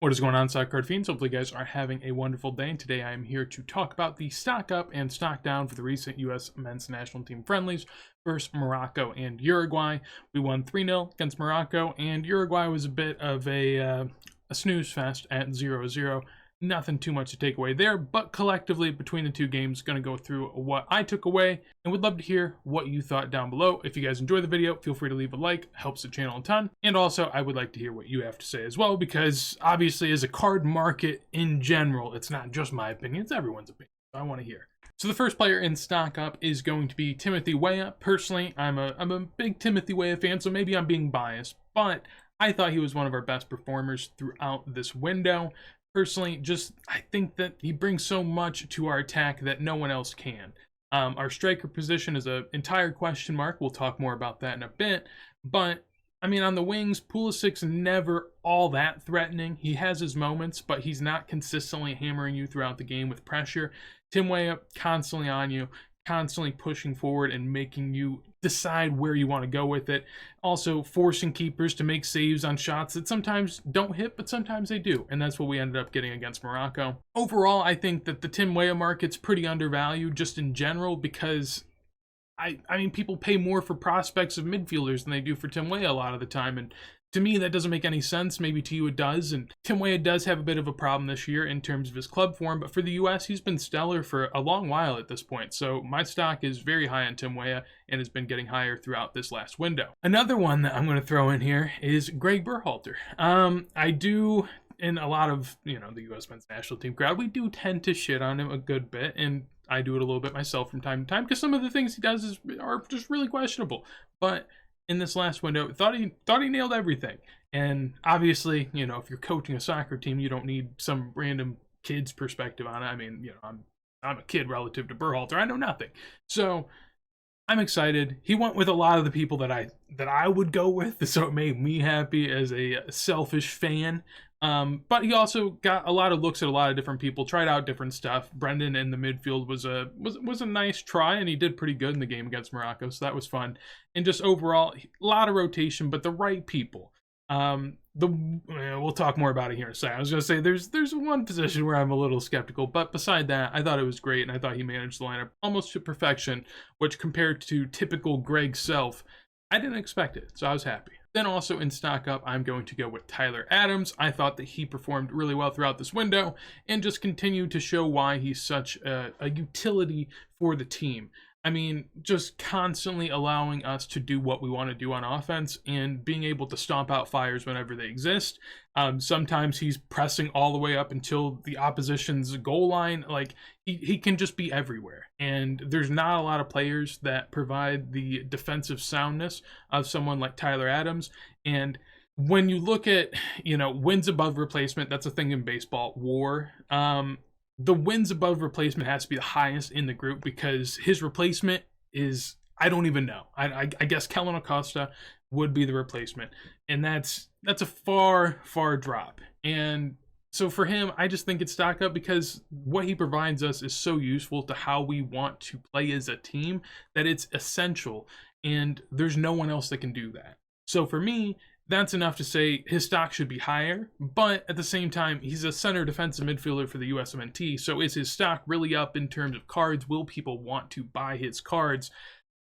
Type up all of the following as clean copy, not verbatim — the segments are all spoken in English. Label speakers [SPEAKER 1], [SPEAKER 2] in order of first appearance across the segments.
[SPEAKER 1] What is going on, stock card fiends? Hopefully you guys are having a wonderful day. And today I am here to talk about the stock up and stock down for the recent US men's national team friendlies versus Morocco and Uruguay. We won 3-0 against Morocco, and Uruguay was a bit of a snooze fest at 0-0. Nothing too much to take away there, but collectively between the two games, going to go through what I took away and would love to hear what you thought down below. If you guys enjoyed the video, feel free to leave a like, helps the channel a ton. And also I would like to hear what you have to say as well, because obviously as a card market in general, it's not just my opinion, it's everyone's opinion. So I want to hear. So the first player in stock up is going to be Timothy Weah. Personally, I'm a big Timothy Weah fan, so maybe I'm being biased, but I thought he was one of our best performers throughout this window. Personally, I think that he brings so much to our attack that no one else can. Our striker position is an entire question mark. We'll talk more about that in a bit. But, I mean, on the wings, Pulisic's never all that threatening. He has his moments, but he's not consistently hammering you throughout the game with pressure. Tim Weah constantly on you, constantly pushing forward and making you decide where you want to go with it. Also forcing keepers to make saves on shots that sometimes don't hit, but sometimes they do. And that's what we ended up getting against Morocco. Overall, I think that the Tim Weah market's pretty undervalued just in general, because I mean, people pay more for prospects of midfielders than they do for Tim Weah a lot of the time. And to me, that doesn't make any sense. Maybe to you it does. And Tim Weah does have a bit of a problem this year in terms of his club form. But for the US, he's been stellar for a long while at this point. So my stock is very high on Tim Weah and has been getting higher throughout this last window. Another one that I'm going to throw in here is Greg Berhalter. I do, in a lot of, the US men's national team crowd, we do tend to shit on him a good bit. And I do it a little bit myself from time to time, because some of the things he does are just really questionable. But in this last window, thought he nailed everything. And obviously, if you're coaching a soccer team, you don't need some random kid's perspective on it. I mean, I'm a kid relative to Berhalter. I know nothing. So I'm excited. He went with a lot of the people that I would go with, so it made me happy as a selfish fan. But he also got a lot of looks at a lot of different people, tried out different stuff. Brendan in the midfield was a nice try, and he did pretty good in the game against Morocco, so that was fun. And just overall, a lot of rotation, but the right people. We'll talk more about it here in a second. I was going to say there's one position where I'm a little skeptical, but beside that, I thought it was great, and I thought he managed the lineup almost to perfection, which compared to typical Greg self, I didn't expect it, so I was happy. Then also in stock up, I'm going to go with Tyler Adams. I thought that he performed really well throughout this window and just continued to show why he's such a utility for the team. I mean, just constantly allowing us to do what we want to do on offense and being able to stomp out fires whenever they exist. Sometimes he's pressing all the way up until the opposition's goal line. Like, he can just be everywhere. And there's not a lot of players that provide the defensive soundness of someone like Tyler Adams. And when you look at, wins above replacement, that's a thing in baseball, WAR. The wins above replacement has to be the highest in the group, because his replacement is, I don't even know. I guess Kellen Acosta would be the replacement. And that's a far, far drop. And so for him, I just think it's stock up, because what he provides us is so useful to how we want to play as a team that it's essential. And there's no one else that can do that. So for me, that's enough to say his stock should be higher, but at the same time, he's a center defensive midfielder for the USMNT, so is his stock really up in terms of cards? Will people want to buy his cards?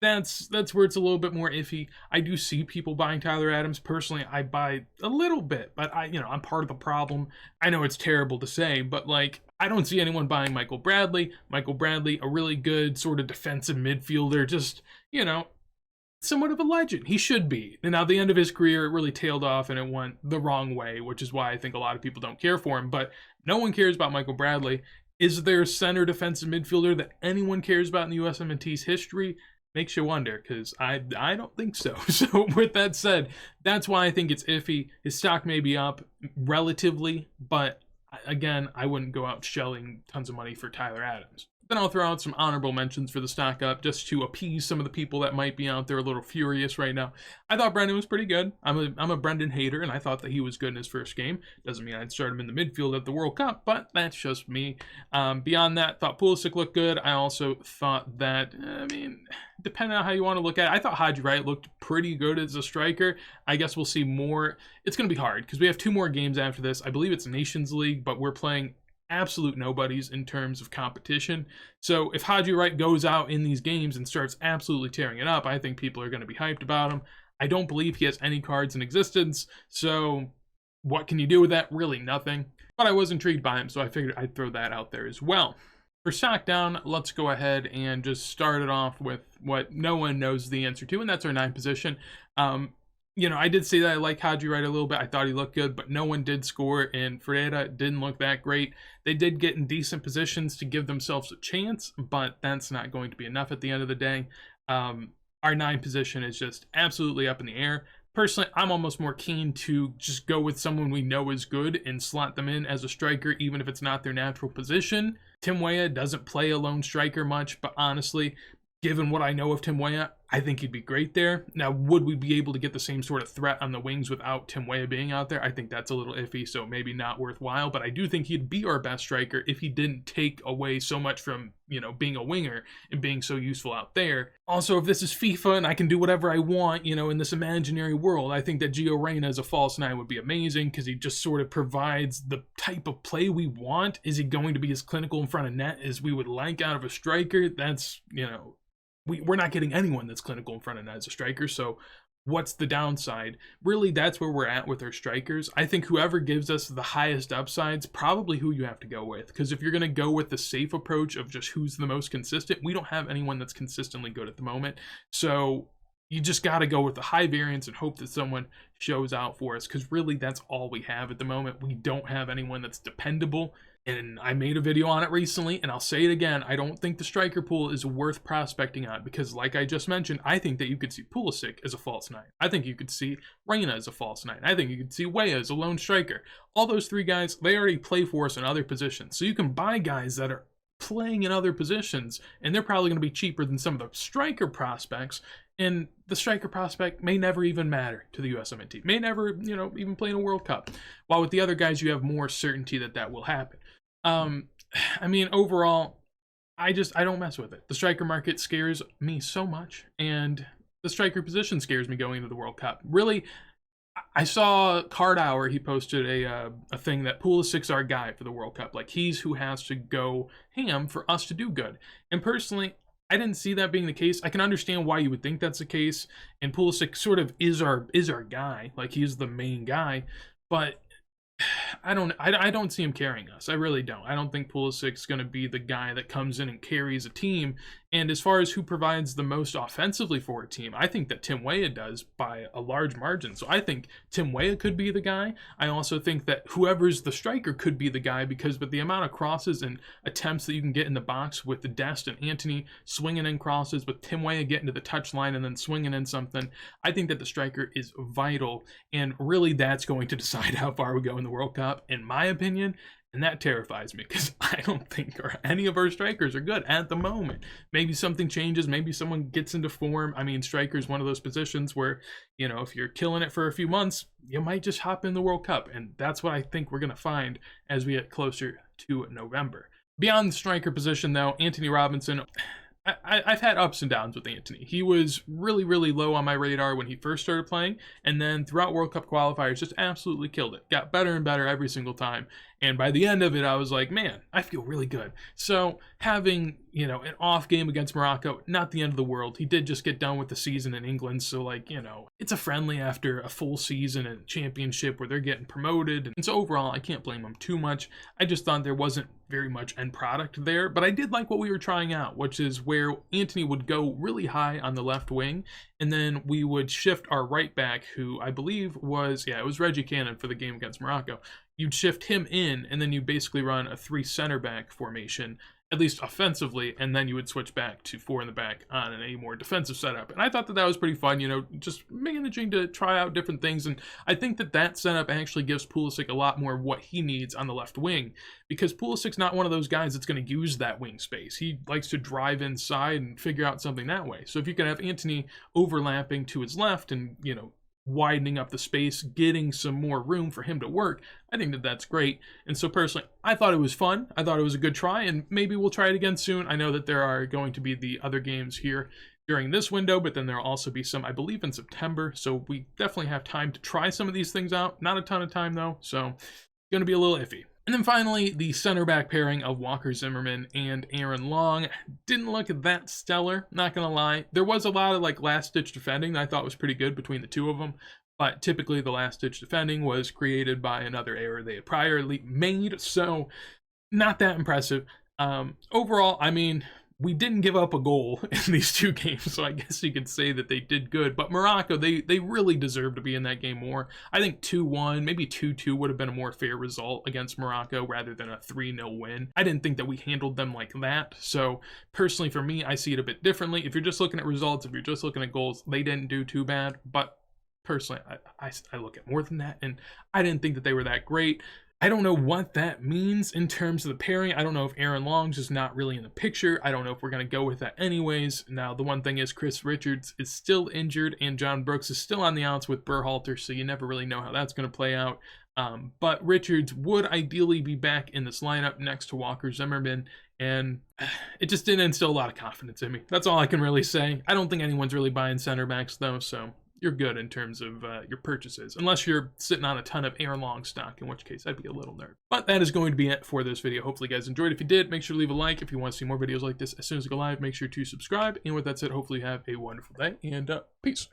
[SPEAKER 1] That's where it's a little bit more iffy. I do see people buying Tyler Adams. Personally, I buy a little bit, but I'm part of the problem. I know it's terrible to say, but I don't see anyone buying Michael Bradley. Michael Bradley, a really good sort of defensive midfielder, just, somewhat of a legend. He should be. And now the end of his career, it really tailed off and it went the wrong way, which is why I think a lot of people don't care for him. But no one cares about Michael Bradley. Is there a center defensive midfielder that anyone cares about in the USMNT's history? Makes you wonder, because I don't think so. So with that said, that's why I think it's iffy. His stock may be up relatively, but again, I wouldn't go out shelling tons of money for Tyler Adams. Then I'll throw out some honorable mentions for the stock up just to appease some of the people that might be out there a little furious right now. I thought Brendan was pretty good. I'm a Brendan hater, and I thought that he was good in his first game. Doesn't mean I'd start him in the midfield at the World Cup, but that's just me. Beyond that, thought Pulisic looked good. I also thought that, depending on how you want to look at it, I thought Haji Wright looked pretty good as a striker. I guess we'll see more. It's going to be hard because we have 2 more games after this. I believe it's Nations League, but we're playing absolute nobodies in terms of competition. So if Haji Wright goes out in these games and starts absolutely tearing it up, I think people are going to be hyped about him. I don't believe he has any cards in existence, so what can you do with that? Really nothing. But I was intrigued by him, so I figured I'd throw that out there as well. For stock down, let's go ahead and just start it off with what no one knows the answer to, and that's our 9 position. I did say that I like Haji Wright a little bit. I thought he looked good, but no one did score, and Ferreira didn't look that great. They did get in decent positions to give themselves a chance, but that's not going to be enough at the end of the day. Our 9 position is just absolutely up in the air. Personally, I'm almost more keen to just go with someone we know is good and slot them in as a striker, even if it's not their natural position. Tim Weah doesn't play a lone striker much, but honestly, given what I know of Tim Weah, I think he'd be great there. Now, would we be able to get the same sort of threat on the wings without Tim Weah being out there? I think that's a little iffy, so maybe not worthwhile, but I do think he'd be our best striker if he didn't take away so much from, being a winger and being so useful out there. Also, if this is FIFA and I can do whatever I want, in this imaginary world, I think that Gio Reyna as a false 9 would be amazing because he just sort of provides the type of play we want. Is he going to be as clinical in front of net as we would like out of a striker? That's, we're not getting anyone that's clinical in front of net as a striker, so what's the downside? Really, that's where we're at with our strikers. I think whoever gives us the highest upsides, probably who you have to go with, because if you're going to go with the safe approach of just who's the most consistent, we don't have anyone that's consistently good at the moment, so you just got to go with the high variance and hope that someone shows out for us, because really that's all we have at the moment. We don't have anyone that's dependable. And I made a video on it recently, and I'll say it again, I don't think the striker pool is worth prospecting on, because like I just mentioned, I think that you could see Pulisic as a false 9. I think you could see Reyna as a false 9. I think you could see Weah as a lone striker. All those 3 guys, they already play for us in other positions. So you can buy guys that are playing in other positions, and they're probably going to be cheaper than some of the striker prospects, and the striker prospect may never even matter to the USMNT, may never, even play in a World Cup, while with the other guys you have more certainty that that will happen. Overall, I don't mess with it. The striker market scares me so much, and the striker position scares me going into the World Cup. Really, I saw Card Hour, he posted a thing that Pulisic's our guy for the World Cup. Like, he's who has to go ham for us to do good. And personally, I didn't see that being the case. I can understand why you would think that's the case, and Pulisic sort of is our guy. Like, he's the main guy, but I don't see him carrying us. I really don't. I don't think Pulisic's going to be the guy that comes in and carries a team. And as far as who provides the most offensively for a team, I think that Tim Weah does by a large margin. So I think Tim Weah could be the guy. I also think that whoever's the striker could be the guy, because with the amount of crosses and attempts that you can get in the box with the Dest and Antony swinging in crosses, with Tim Weah getting to the touchline and then swinging in something, I think that the striker is vital. And really, that's going to decide how far we go in the World Cup, in my opinion. And that terrifies me, because I don't think any of our strikers are good at the moment. Maybe something changes. Maybe someone gets into form. Striker is one of those positions where, if you're killing it for a few months, you might just hop in the World Cup. And that's what I think we're going to find as we get closer to November. Beyond the striker position, though, Anthony Robinson, I've had ups and downs with Antony. He was really, really low on my radar when he first started playing, and then throughout World Cup qualifiers, just absolutely killed it. Got better and better every single time, and by the end of it, I was like, man, I feel really good. So having, an off game against Morocco, not the end of the world. He did just get done with the season in England, so it's a friendly after a full season and championship where they're getting promoted, and so overall, I can't blame him too much. I just thought there wasn't very much end product there, but I did like what we were trying out, which is where Antony would go really high on the left wing, and then we would shift our right back, who I believe was, it was Reggie Cannon for the game against Morocco. You'd shift him in, and then you basically run a 3 center back formation, at least offensively, and then you would switch back to 4 in the back on a more defensive setup. And I thought that that was pretty fun, you know, just managing to try out different things. And I think that that setup actually gives Pulisic a lot more of what he needs on the left wing, because Pulisic's not one of those guys that's going to use that wing space. He likes to drive inside and figure out something that way. So if you can have Antony overlapping to his left and, you know, widening up the space, getting some more room for him to work, I think that that's great. And so personally, I thought it was fun. I thought it was a good try, and maybe we'll try it again soon. I know that there are going to be the other games here during this window, but then there'll also be some, I believe, in September. So we definitely have time to try some of these things out. Not a ton of time though, so it's going to be a little iffy. And then finally, the center back pairing of Walker Zimmerman and Aaron Long didn't look that stellar, not gonna lie. There was a lot of like last-ditch defending that I thought was pretty good between the two of them, but typically the last-ditch defending was created by another error they had priorly made, so not that impressive. Overall, I mean, we didn't give up a goal in these two games, so I guess you could say that they did good. But Morocco, they really deserve to be in that game more. I think 2-1, maybe 2-2 would have been a more fair result against Morocco rather than a 3-0 win. I didn't think that we handled them like that. So personally, for me, I see it a bit differently. If you're just looking at results, if you're just looking at goals, they didn't do too bad. But personally, I look at more than that, and I didn't think that they were that great. I don't know what that means in terms of the pairing. I don't know if Aaron Long's just not really in the picture. I don't know if we're going to go with that anyways. Now, the one thing is Chris Richards is still injured, and John Brooks is still on the outs with Berhalter, so you never really know how that's going to play out. But Richards would ideally be back in this lineup next to Walker Zimmerman, and it just didn't instill a lot of confidence in me. That's all I can really say. I don't think anyone's really buying center backs, though, so you're good in terms of your purchases, unless you're sitting on a ton of Aaron Long stock, in which case I'd be a little nerd. But that is going to be it for this video. Hopefully you guys enjoyed. If you did, make sure to leave a like. If you want to see more videos like this as soon as they go live, make sure to subscribe. And with that said, hopefully you have a wonderful day, and peace.